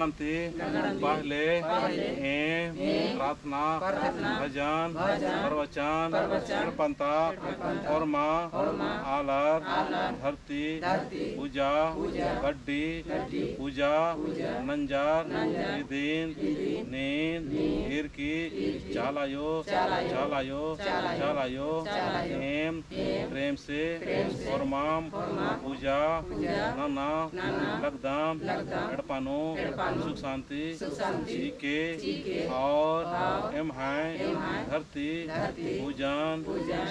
पहले एम प्रार्थना भजन प्रवचन कृपंता और माँ आलर धरती पूजा गड्डी पूजा नंजार दिन नींद हिरकी चालायो चालायो चालायो एम प्रेम से और माम पूजा नाना लगदाम एडपानो सुख शांति जी के और एम है धरती पूजन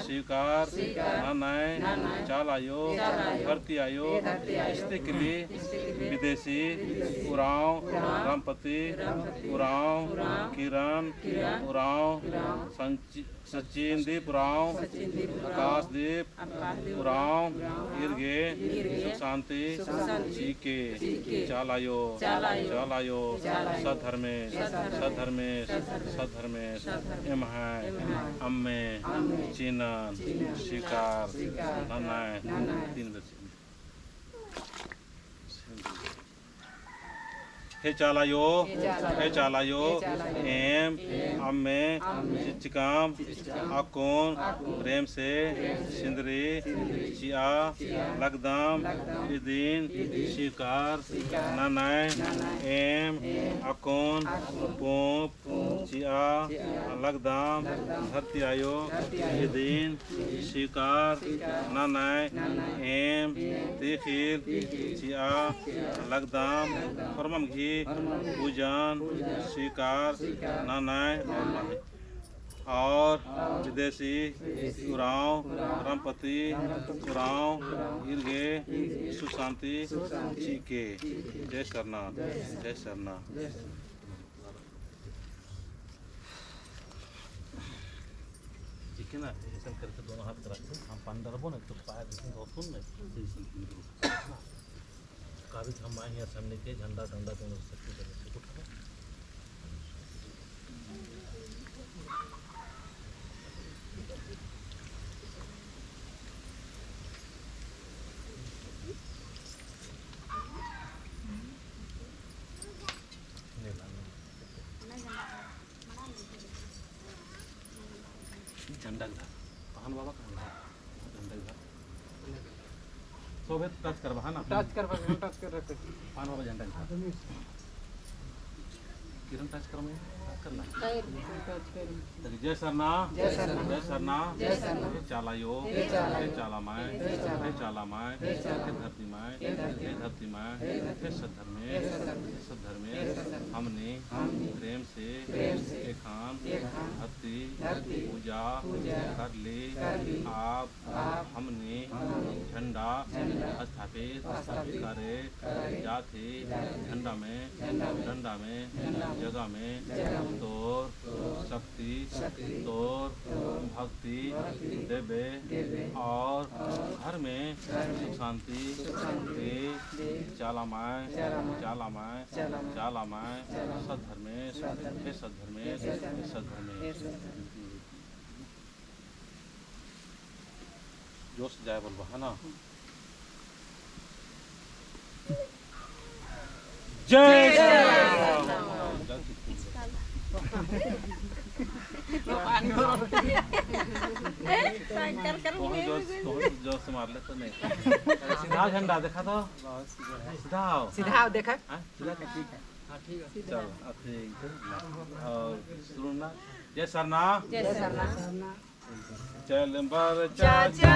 स्वीकार नानाय चालायो धरती आयो रिश्ते के लिए विदेशी उराव रामपति उराव किरण उराव सचिन दीप उराव आकाश दीप उराव इर्गे सुख शांति जी के चालायो चालायो सधर्मेश सधर्मेश सधर्मेश एम है अम्मे चिनन शिकार ननाय तीन बजे हे चालायो एम अम्मे चिचिकाम अकोन प्रेम से सिंदरी चिया लगदाम इदीन शिकार ननाय एम अकोन पोप चिया लगदाम धरती आयो इदीन शिकार ननाय एम तिखिल चिया लगदाम फरमम घी पूजन स्वीकार नानाय और विदेशी उराव रामपति उराव इर्गे सुशांति जी के जय सरनाथ जय सरनाथ। ठीक है ना, ऐसा करके दोनों हाथ रखते हम पंडर बोने तो पायर दो सुन नहीं कागज हम आए हैं सामने के झंडा झंडा दोनों सकते हैं झंडा पहन बाबा का झंडा सोबत टच करवा ना टच कर रखे पान बाबा झंडा किरण टच कर में करना जय सरना जय सरना हे चालायो हे चाला माय हे चाला माय हे धरती माय हे धरती माय हे सद्धर्मे हमने प्रेम से एकांत धरती पूजा कर ली आप हमने झंडा स्थापित करे जाते झंडा में जगह में तोर शक्ति तोर भक्ति देवे और घर में सुख शांति दे चालामाय सद्धर्मेश हे सद्धर्मेश हे सद्धर्मेश। जोश जाए बोलबा है ना। जय जोश से मार ले तो नहीं सीधा झंडा देखा तो सीधा देखा ठीक है चलो और शुरू ना जय सरना चल बर चाचा